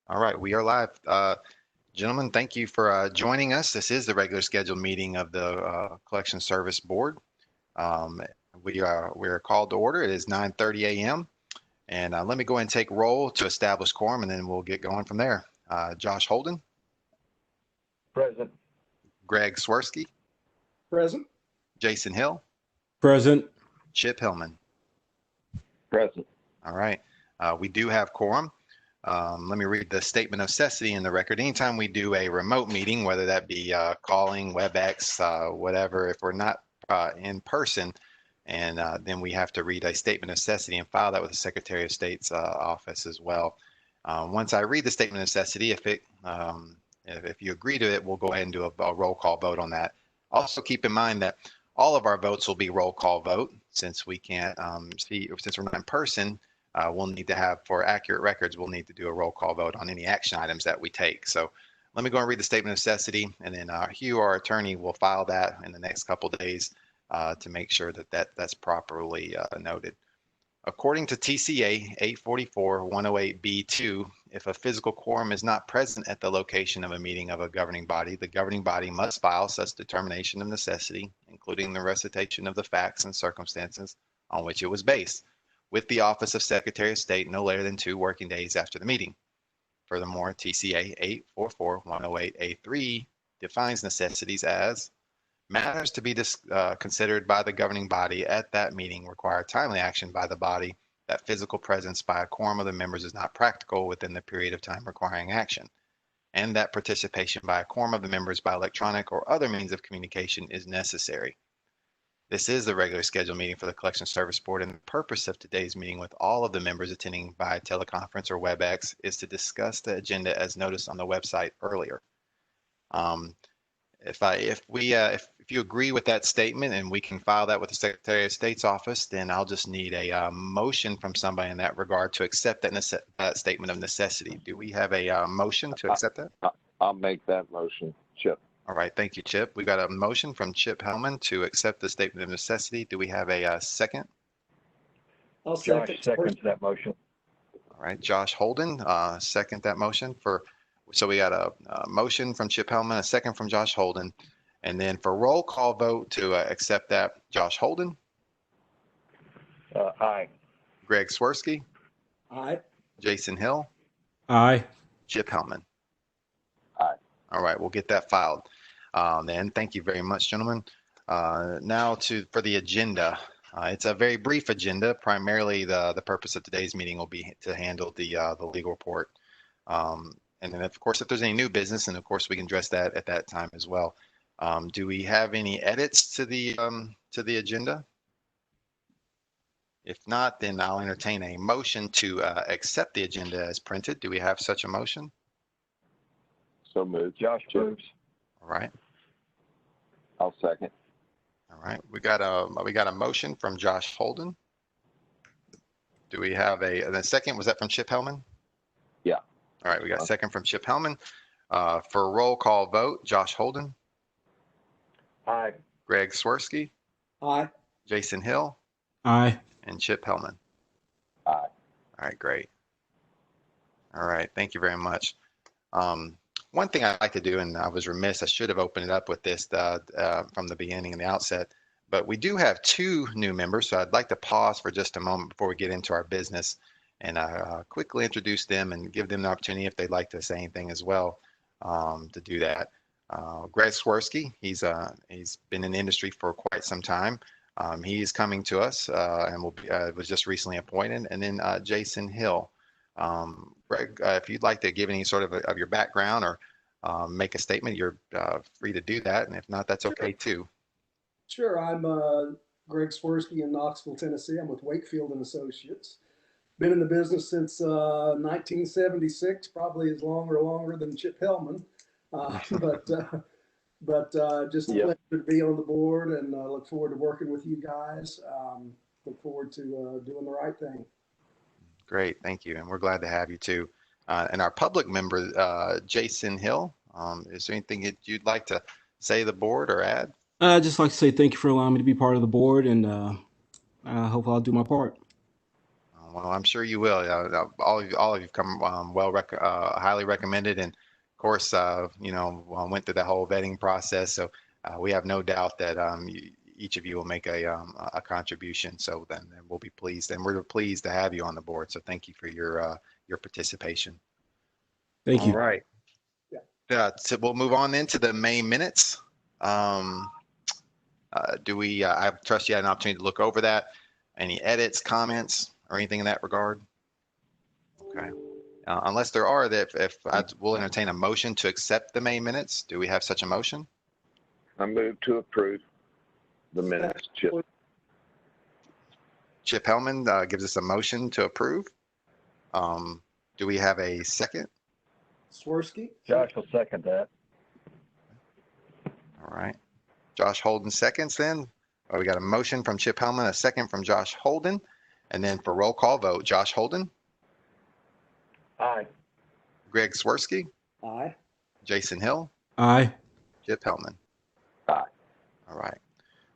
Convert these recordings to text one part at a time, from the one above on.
All right, we are live. Gentlemen, thank you for joining us. This is the regular scheduled meeting of the Collection Service Board. Um, we are called to order. It is 9:30 a.m. And let me go ahead and take roll to establish quorum, and then we'll get going from there. Josh Holden, Present. Greg Swirsky, Present. Jason Hill, Present. Chip Hillman. Present. All right, we do have quorum. Let me read the statement of necessity in the record. Anytime we do a remote meeting, whether that be calling, WebEx, whatever, if we're not in person, and then we have to read a statement of necessity and file that with the Secretary of State's office as well. Once I read the statement of necessity, if you agree to it, we'll go ahead and do a roll call vote on that. Also, keep in mind that all of our votes will be roll call vote since we can't since we're not in person. We'll need to have, for accurate records, we'll need to do a roll call vote on any action items that we take. So let me go and read the statement of necessity, and then Hugh, our attorney, will file that in the next couple of days to make sure that's properly noted. According to TCA 844-108B2, if a physical quorum is not present at the location of a meeting of a governing body, the governing body must file such determination of necessity, including the recitation of the facts and circumstances on which it was based, with the Office of Secretary of State no later than 2 working days after the meeting. Furthermore, TCA 844-108A3 defines necessities as matters to be considered by the governing body at that meeting require timely action by the body, that physical presence by a quorum of the members is not practical within the period of time requiring action, and that participation by a quorum of the members by electronic or other means of communication is necessary. This is the regular scheduled meeting for the Collection Service Board, and the purpose of today's meeting with all of the members attending by teleconference or WebEx is to discuss the agenda as noticed on the website earlier. If you agree with that statement and we can file that with the Secretary of State's office, then I'll just need a motion from somebody in that regard to accept that statement of necessity. Do we have a motion to accept that? I'll make that motion, Chip. All right, thank you, Chip. We got a motion from Chip Hellman to accept the statement of necessity. Do we have a second? I'll Josh second. seconds that motion. All right, Josh Holden, second that motion so we got a motion from Chip Hellman, a second from Josh Holden, and then for roll call vote to accept that, Josh Holden, Aye. Greg Swirsky, Aye. Jason Hill, Aye. Chip Hellman. Aye. All right, we'll get that filed. Then thank you very much, gentlemen. Now for the agenda. It's a very brief agenda. Primarily, the purpose of today's meeting will be to handle the legal report. And then, of course, if there's any new business, and of course, we can address that at that time as well. Do we have any edits to the agenda? If not, then I'll entertain a motion to accept the agenda as printed. Do we have such a motion? So moved. Josh moves. All right. I'll second. All right. We got a motion from Josh Holden. Do we have the second? Was that from Chip Hellman? Yeah. All right. We got a second from Chip Hellman. For a roll call vote, Josh Holden, Aye. Greg Swirsky, Aye. Jason Hill, Aye. and Chip Hellman. Aye. All right, great. All right, thank you very much. One thing I'd like to do, and I was remiss, I should have opened it up with this from the beginning and the outset, but we do have 2 new members, so I'd like to pause for just a moment before we get into our business and quickly introduce them and give them the opportunity, if they'd like to say anything as well, to do that. Greg Swirsky, he's been in the industry for quite some time. He is coming to us and was just recently appointed. And then Jason Hill. Greg, if you'd like to give any sort of your background or make a statement, you're free to do that. And if not, that's okay too. Sure. I'm Greg Swirsky in Knoxville, Tennessee. I'm with Wakefield and Associates. Been in the business since 1976, probably as long or longer than Chip Hellman. But just a pleasure to be on the board, and look forward to working with you guys. Look forward to doing the right thing. Great, thank you, and we're glad to have you too. And our public member, Jason Hill, is there anything that you'd like to say to the board or add? I'd just like to say thank you for allowing me to be part of the board, and I hope I'll do my part. Well, I'm sure you will. All of you come highly recommended, and of course, went through that whole vetting process. So we have no doubt that each of you will make a contribution. So then we'll be pleased, and we're pleased to have you on the board. So thank you for your participation. Thank All you. right. Yeah. So we'll move on then to the May minutes. I trust you had an opportunity to look over that. Any edits, comments, or anything in that regard? Okay. Unless there are, if I will entertain a motion to accept the May minutes. Do we have such a motion? I move to approve the minutes, Chip. Chip Hellman gives us a motion to approve. Do we have a second? Swirsky? Josh will second that. All right. Josh Holden seconds then. We got a motion from Chip Hellman, a second from Josh Holden. And then for roll call vote, Josh Holden, Aye. Greg Swirsky, Aye. Jason Hill, Aye. Chip Hellman. Aye. All right.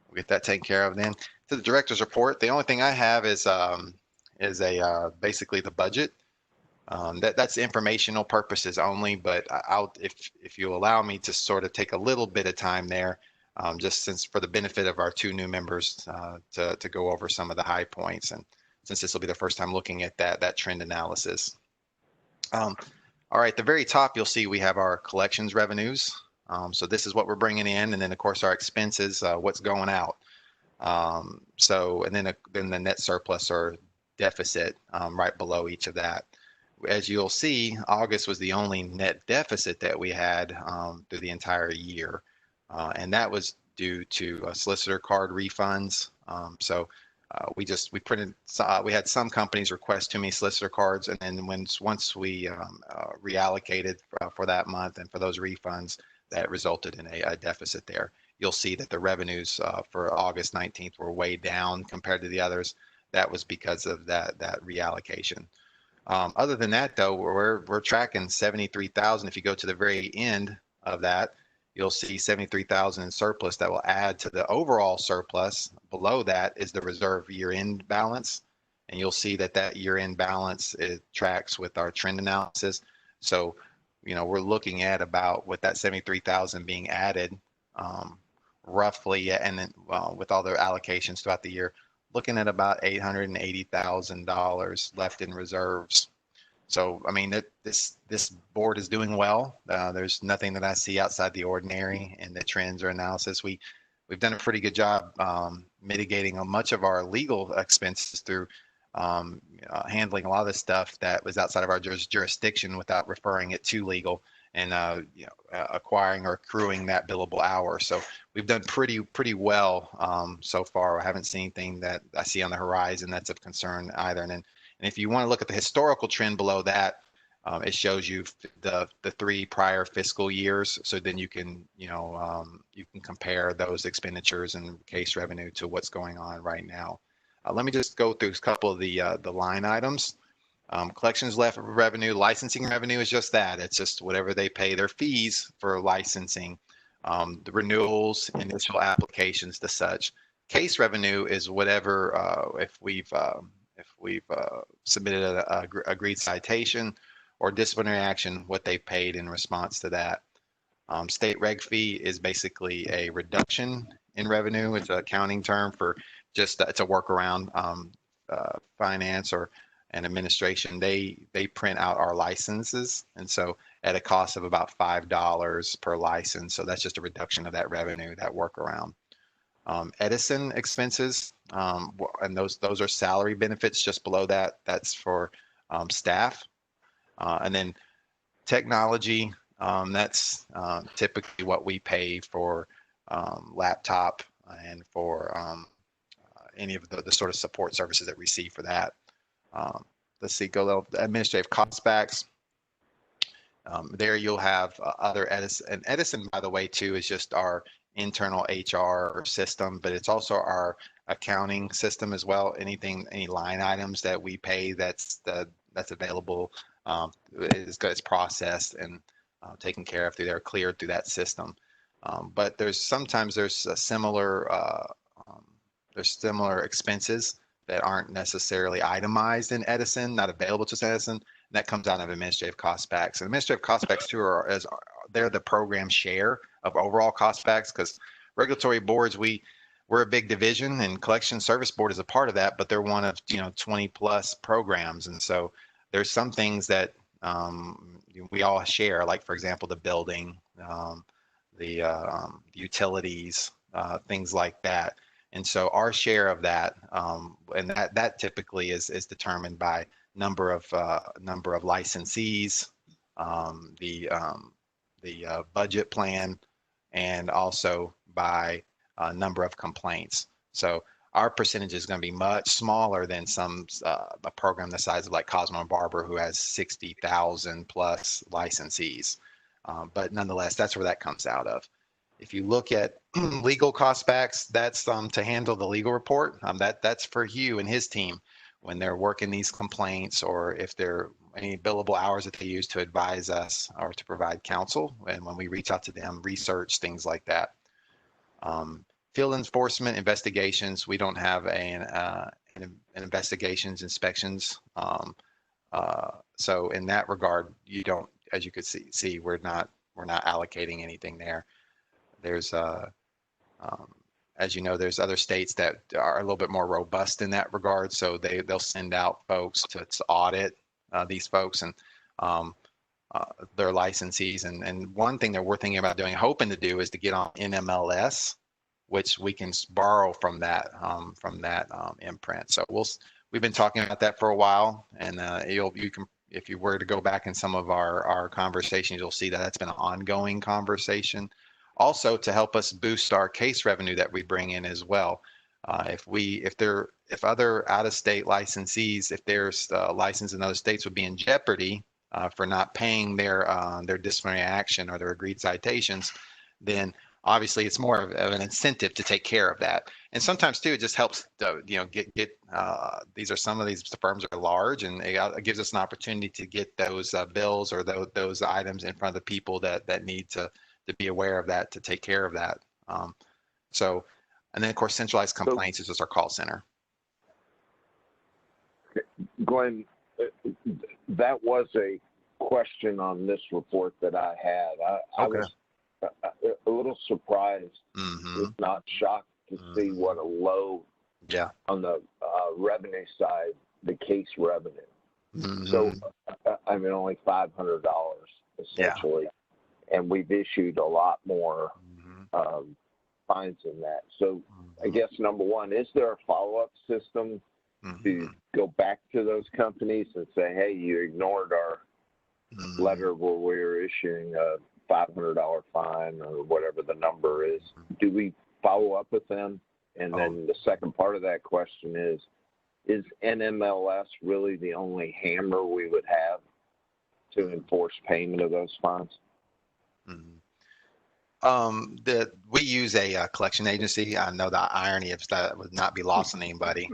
We'll get that taken care of then. To the director's report, the only thing I have is basically the budget. That's informational purposes only, but if you allow me to sort of take a little bit of time there, just since for the benefit of our two new members to go over some of the high points, and since this will be the first time looking at that trend analysis. All right, at the very top, you'll see we have our collections revenues. So this is what we're bringing in, and then of course our expenses, what's going out. And then the net surplus or deficit right below each of that. As you'll see, August was the only net deficit that we had through the entire year, and that was due to solicitor card refunds. We had some companies request too many solicitor cards, and then once we reallocated for that month and for those refunds, that resulted in a deficit there. You'll see that the revenues for August 19th were way down compared to the others. That was because of that reallocation. Other than that, though, we're tracking 73,000. If you go to the very end of that, you'll see 73,000 in surplus that will add to the overall surplus. Below that is the reserve year-end balance, and you'll see that year-end balance, it tracks with our trend analysis. So, we're looking at about with that 73,000 being added, roughly, and then with all the allocations throughout the year, looking at about $880,000 left in reserves. So, I mean, this board is doing well. There's nothing that I see outside the ordinary in the trends or analysis. We've done a pretty good job mitigating much of our legal expenses through handling a lot of the stuff that was outside of our jurisdiction without referring it to legal, and acquiring or accruing that billable hour. So we've done pretty well so far. I haven't seen anything that I see on the horizon that's of concern either. And if you want to look at the historical trend below that, it shows you the 3 prior fiscal years. So then you can compare those expenditures and case revenue to what's going on right now. Let me just go through a couple of the line items. Collections left revenue, licensing revenue is just that. It's just whatever they pay their fees for licensing. The renewals, initial applications, the such. Case revenue is whatever if we've submitted a agreed citation or disciplinary action, what they paid in response to that. State reg fee is basically a reduction in revenue. It's an accounting term for just it's a workaround. Finance and administration, they print out our licenses, and so at a cost of about $5 per license. So that's just a reduction of that revenue, that workaround. Edison expenses, and those are salary benefits. Just below that, that's for staff. And then technology, that's typically what we pay for laptop and for any of the sort of support services that we see for that. Let's see, go to administrative cost backs. There you'll have other Edison. And Edison, by the way, too, is just our internal HR system, but it's also our accounting system as well. Any line items that we pay that's available it's processed and taken care of through there, cleared through that system. But sometimes there's similar expenses that aren't necessarily itemized in Edison, not available to Edison. That comes out of administrative cost backs. And administrative cost backs too they're the program share of overall cost backs, because regulatory boards, we're a big division, and collection service board is a part of that, but they're one of 20 plus programs. And so there's some things that we all share, like for example the building, the utilities, things like that. And so our share of that, and that typically is determined by number of licensees, the budget plan, and also by number of complaints. So our percentage is going to be much smaller than a program the size of like Cosmo and Barber, who has 60,000 plus licensees. But nonetheless, that's where that comes out of. If you look at legal cost backs, that's to handle the legal report. That's for Hugh and his team when they're working these complaints, or if there are any billable hours that they use to advise us or to provide counsel. And when we reach out to them, research, things like that. Field enforcement investigations, we don't have an investigations inspections. So in that regard, you don't, as you could see, we're not allocating anything there. There's as you know, there's other states that are a little bit more robust in that regard. So they'll send out folks to audit these folks and their licensees. And one thing that we're thinking about doing, hoping to do, is to get on NMLS, which we can borrow from that imprint. So we've been talking about that for a while, and you can, if you were to go back in some of our conversations, you'll see that that's been an ongoing conversation. Also, to help us boost our case revenue that we bring in as well. If other out-of-state licensees, if there's license in other states, would be in jeopardy for not paying their disciplinary action or their agreed citations, then obviously it's more of an incentive to take care of that. And sometimes too, it just helps get some of these firms are large, and it gives us an opportunity to get those bills or those items in front of the people that need to be aware of that, to take care of that. And then of course, centralized complaints is just our call center. Glenn, that was a question on this report that I had. I was a little surprised, if not shocked, to see what a low on the revenue side, the case revenue. So, I mean, only $500 essentially, and we've issued a lot more fines than that. So, I guess number one, is there a follow-up system to go back to those companies and say, hey, you ignored our letter where we were issuing a $500 fine or whatever the number is? Do we follow up with them? And then the second part of that question is NMLS really the only hammer we would have to enforce payment of those fines? We use a collection agency. I know the irony of that would not be lost on anybody,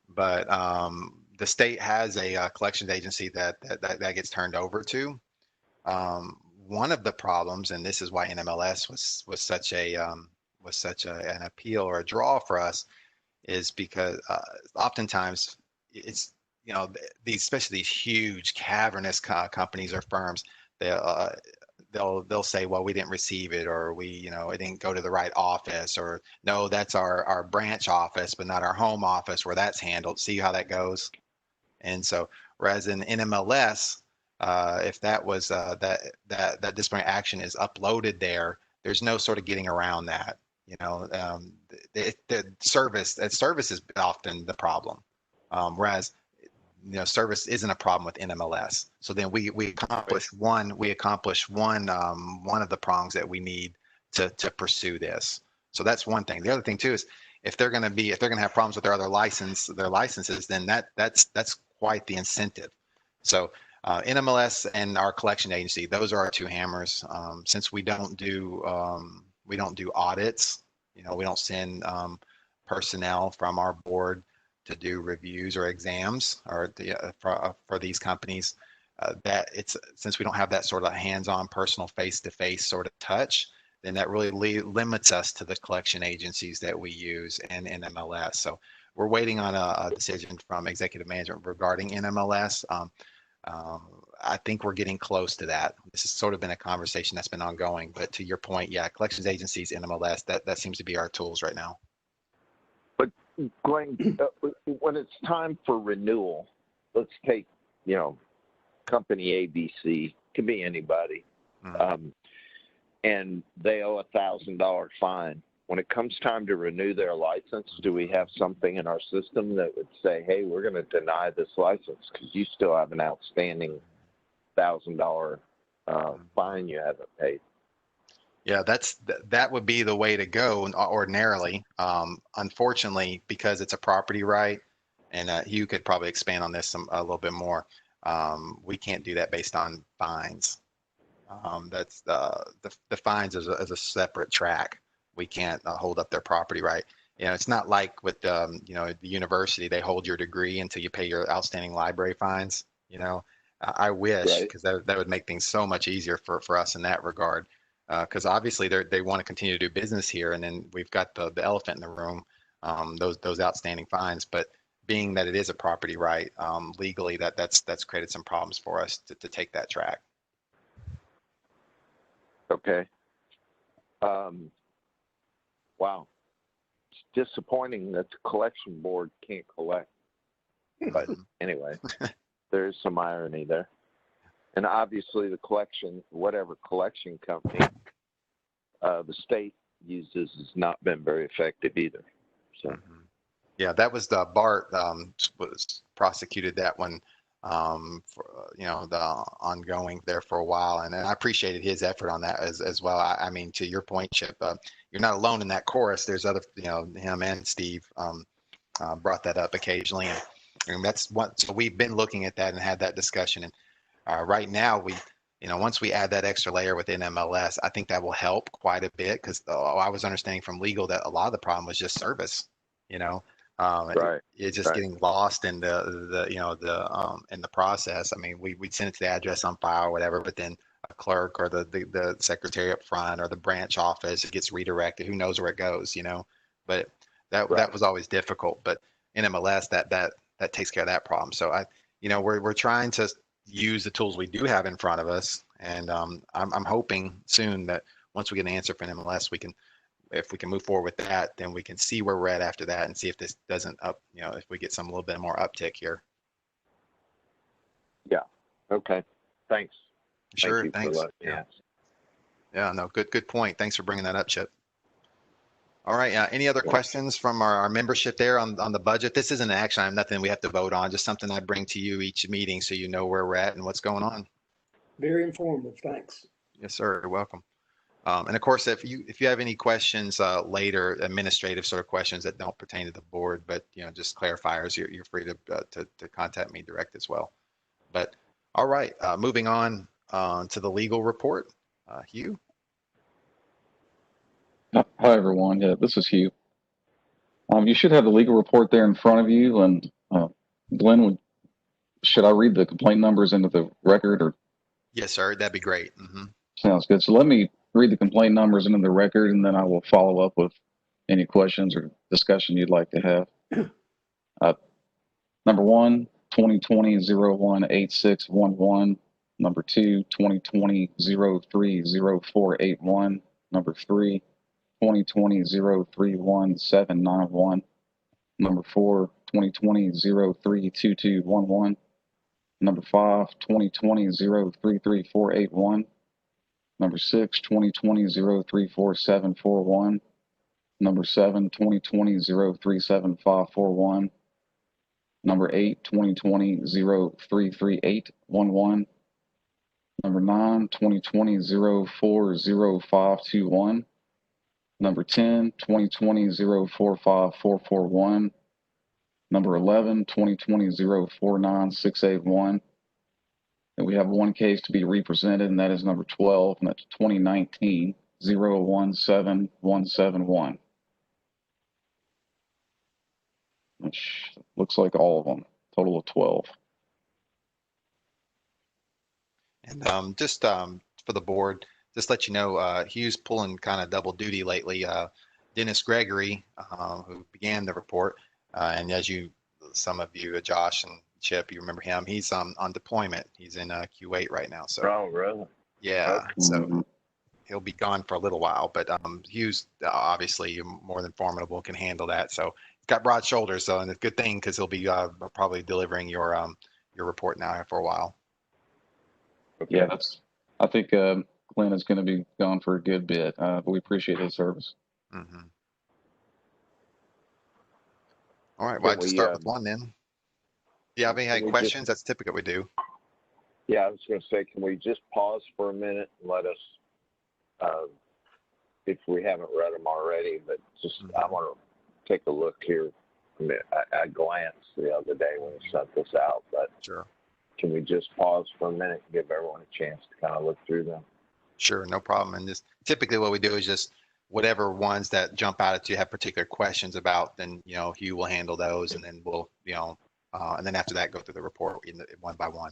but the state has a collection agency that gets turned over to. One of the problems, and this is why NMLS was such an appeal or a draw for us, is because oftentimes it's especially these huge cavernous companies or firms, they'll say, well, we didn't receive it, or it didn't go to the right office, or no, that's our branch office but not our home office where that's handled. See how that goes? And so whereas in NMLS, if that was that disciplinary action is uploaded there's no sort of getting around that. The service is often the problem, whereas service isn't a problem with NMLS. So then we accomplish one of the prongs that we need to pursue this. So that's one thing. The other thing too is if they're going to have problems with their other licenses, then that's quite the incentive. So NMLS and our collection agency, those are our two hammers. Since we don't do audits, we don't send personnel from our board to do reviews or exams or for these companies, since we don't have that sort of hands-on personal face-to-face sort of touch, then that really limits us to the collection agencies that we use and NMLS. So we're waiting on a decision from executive management regarding NMLS. I think we're getting close to that. This has sort of been a conversation that's been ongoing, but to your point, yeah, collections agencies, NMLS, that seems to be our tools right now. But Glenn, when it's time for renewal, let's take, company ABC, could be anybody, and they owe $1,000 fine. When it comes time to renew their license, do we have something in our system that would say, hey, we're going to deny this license because you still have an outstanding $1,000 fine you haven't paid? Yeah, that would be the way to go ordinarily. Unfortunately, because it's a property right, and Hugh could probably expand on this a little bit more. We can't do that based on fines. That's the fines is a separate track. We can't hold up their property right. It's not like with the university, they hold your degree until you pay your outstanding library fines. I wish, because that would make things so much easier for us in that regard. Because obviously they want to continue to do business here, and then we've got the elephant in the room, those outstanding fines. But being that it is a property right, legally, that's created some problems for us to take that track. Okay. Wow. It's disappointing that the collection board can't collect. But anyway, there's some irony there. And obviously the whatever collection company the state uses has not been very effective either. So. Yeah, that was the Bart was prosecuted that one for the ongoing there for a while, and I appreciated his effort on that as well. I mean, to your point, Chip, you're not alone in that chorus. There's other, him and Steve brought that up occasionally, and that's what. So we've been looking at that and had that discussion, and right now once we add that extra layer within MLS, I think that will help quite a bit because I was understanding from legal that a lot of the problem was just service. Right. It's just getting lost in in the process. I mean, we'd send it to the address on file or whatever, but then a clerk or the secretary up front or the branch office, it gets redirected. Who knows where it goes, But that was always difficult. But in MLS, that takes care of that problem. So we're trying to use the tools we do have in front of us, and I'm hoping soon that once we get an answer from MLS, if we can move forward with that, then we can see where we're at after that and see if this doesn't if we get some little bit more uptick here. Yeah. Okay. Thanks. Sure. Thanks. Yeah. No, good point. Thanks for bringing that up, Chip. All right. Any other questions from our membership there on the budget? This isn't an action item, nothing we have to vote on, just something I bring to you each meeting so you know where we're at and what's going on. Very informative. Thanks. Yes, sir. You're welcome. And of course, if you have any questions later, administrative sort of questions that don't pertain to the board, but just clarifiers, you're free to contact me direct as well. But all right, moving on to the legal report. Hugh. Hi everyone. Yeah, this is Hugh. You should have the legal report there in front of you, and Glenn, should I read the complaint numbers into the record or? Yes, sir. That'd be great. Sounds good. So let me read the complaint numbers into the record, and then I will follow up with any questions or discussion you'd like to have. Number 1, 2020-01-8611. Number 2, 2020-03-0481. Number 3, 2020-03-1791. Number 4, 2020-03-2211. Number 5, 2020-03-3481. Number 6, 2020-03-4741. Number 7, 2020-03-7541. Number 8, 2020-03-3811. Number 9, 2020-04-0521. Number 10, 2020-045441. Number 11, 2020-049681. And we have one case to be represented, and that is number 12, and that's 2019-017171. Which looks like all of them, total of 12. And just for the board, just let you know, Hugh's pulling kind of double duty lately. Dennis Gregory, who began the report, And as some of you, Josh and Chip, you remember him. He's on deployment. He's in Q8 right now. So Oh, really? yeah, Okay. so he'll be gone for a little while. But Hughes, obviously more than formidable, can handle that. So he's got broad shoulders. So and it's a good thing because he'll be probably delivering your report now for a while. Okay. Yeah, I think Glenn is going to be gone for a good bit, but we appreciate his service. Mm-hmm. All right, well, I'd just start with one then. Do you have any questions? That's typically what we do. Yeah, I was going to say, can we just pause for a minute and let us, if we haven't read them already, but just, I want to take a look here. I mean, I glanced the other day when we sent this out, but sure. Can we just pause for a minute and give everyone a chance to kind of look through them? Sure, no problem. And just typically what we do is just whatever ones that jump out at you have particular questions about, then Hugh will handle those, and then we'll and then after that go through the report one by one.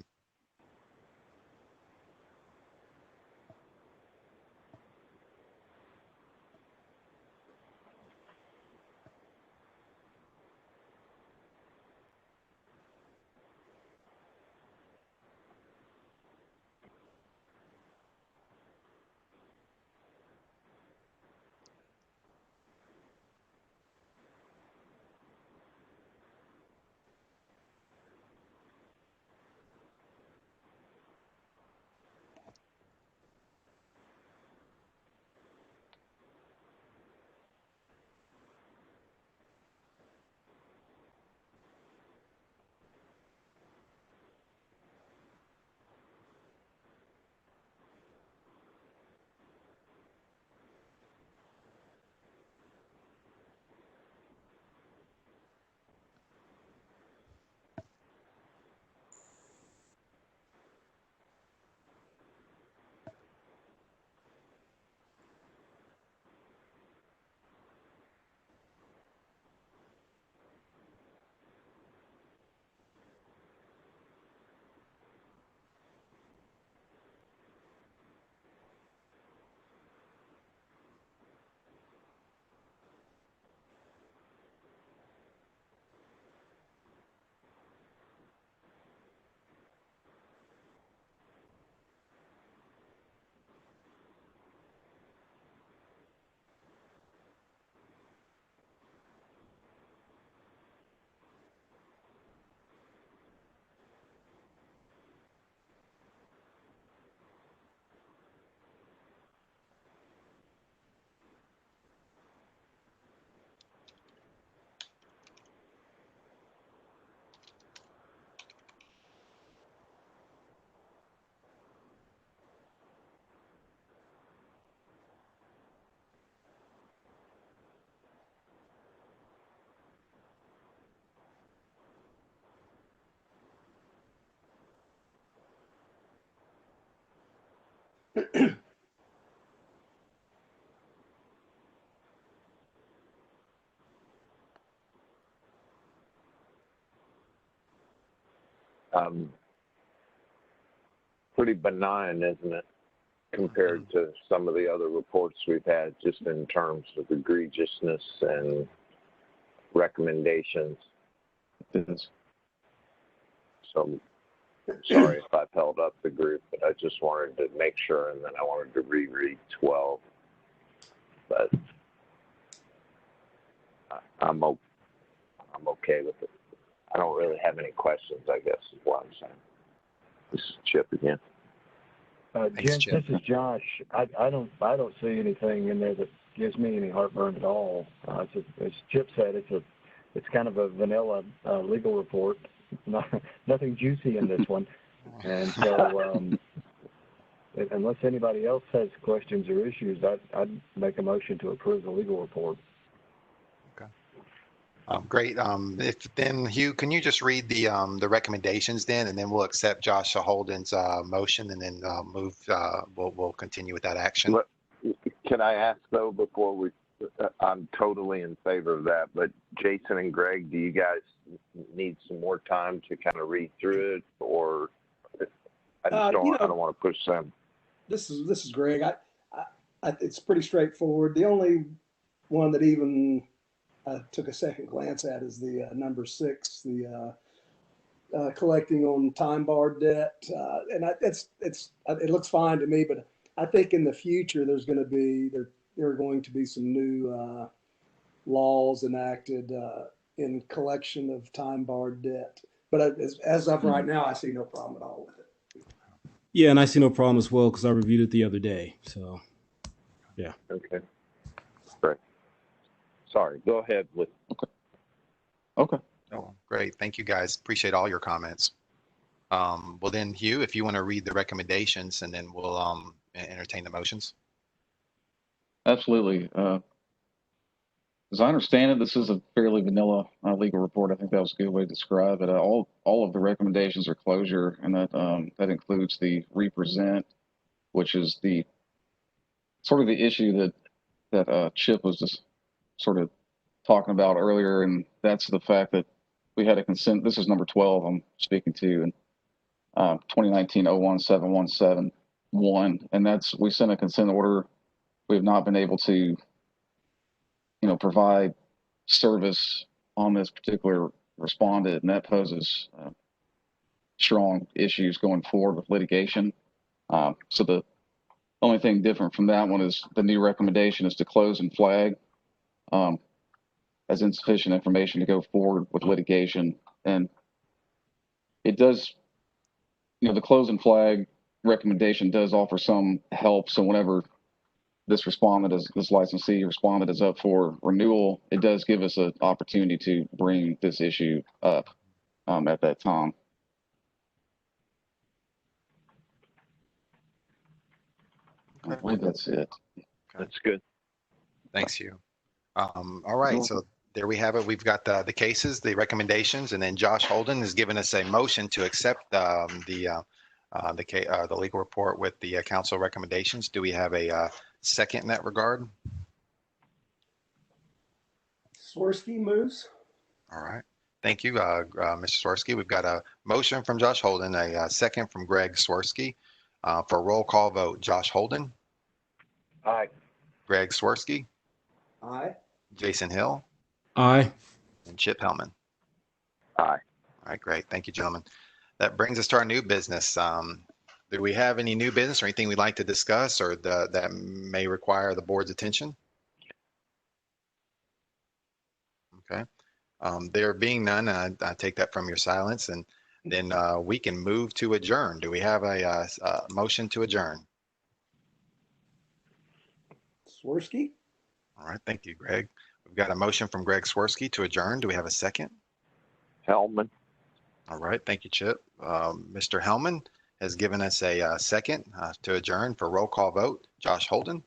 Pretty benign, isn't it, compared to some of the other reports we've had, just in terms of egregiousness and recommendations. It is. So sorry if I've held up the group, but I just wanted to make sure, and then I wanted to reread 12. But I'm okay with it. I don't really have any questions, I guess, is what I'm saying. This is Chip again. Jim, this is Josh. I don't see anything in there that gives me any heartburn at all. As Chip said, it's kind of a vanilla legal report. Nothing juicy in this one, and so unless anybody else has questions or issues, I'd make a motion to approve the legal report. Okay. Great. If then Hugh, can you just read the recommendations then, and then we'll accept Josh Holden's motion, and then we'll continue with that action. Can I ask though before we? I'm totally in favor of that, but Jason and Greg, do you guys need some more time to kind of read through it, or I don't want to push them? This is Greg. It's pretty straightforward. The only one that even I took a second glance at is the number 6, the collecting on time barred debt, and it looks fine to me. But I think in the future there are going to be some new laws enacted in collection of time barred debt. But as of right now, I see no problem at all with it. Yeah, and I see no problem as well because I reviewed it the other day. So, yeah. Okay. Great. Sorry, go ahead with. Okay. Oh, great. Thank you, guys. Appreciate all your comments. Well, then, Hugh, if you want to read the recommendations, and then we'll entertain the motions. Absolutely. As I understand it, this is a fairly vanilla legal report. I think that was a good way to describe it. All of the recommendations are closure, and that includes the represent, which is the sort of the issue that Chip was just sort of talking about earlier, and that's the fact that we had a consent. This is number 12 I'm speaking to, and 2019-01-717-1, and we sent a consent order. We have not been able to, provide service on this particular respondent, and that poses strong issues going forward with litigation. So the only thing different from that one is the new recommendation is to close and flag as insufficient information to go forward with litigation. And it does, the close and flag recommendation does offer some help. So whenever this licensee respondent is up for renewal, it does give us an opportunity to bring this issue up at that time. I believe that's it. That's good. Thanks, Hugh. All right, so there we have it. We've got the cases, the recommendations, and then Josh Holden has given us a motion to accept the legal report with the council recommendations. Do we have a second in that regard? Swirsky moves. All right. Thank you, Mr. Swirsky. We've got a motion from Josh Holden, a second from Greg Swirsky. For a roll call vote, Josh Holden. Aye. Greg Swirsky. Aye. Jason Hill. Aye. And Chip Hellman. Aye. All right, great. Thank you, gentlemen. That brings us to our new business. Do we have any new business or anything we'd like to discuss or that may require the board's attention? Okay. There being none, I take that from your silence, and then we can move to adjourn. Do we have a motion to adjourn? Swirsky. All right, thank you, Greg. We've got a motion from Greg Swirsky to adjourn. Do we have a second? Hellman. All right, thank you, Chip. Mr. Hellman has given us a second to adjourn for roll call vote. Josh Holden.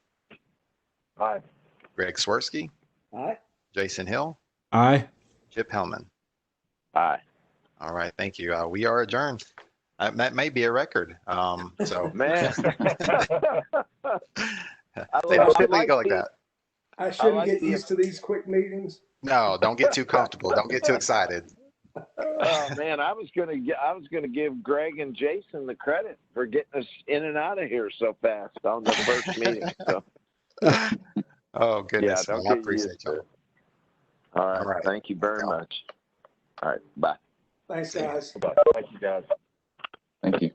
Aye. Greg Swirsky. Aye. Jason Hill. Aye. Chip Hellman. Aye. All right, thank you. We are adjourned. That may be a record. So Man. they don't typically go like that. I shouldn't like get the- used to these quick meetings. No, don't get too comfortable. Don't get too excited. Oh man, I was gonna give Greg and Jason the credit for getting us in and out of here so fast on the first meeting. So Oh goodness, don't well, I get appreciate used to you. it. All right. All right. Thank you very much. All right. Bye. Thanks, guys. Thank you, guys. Thank you.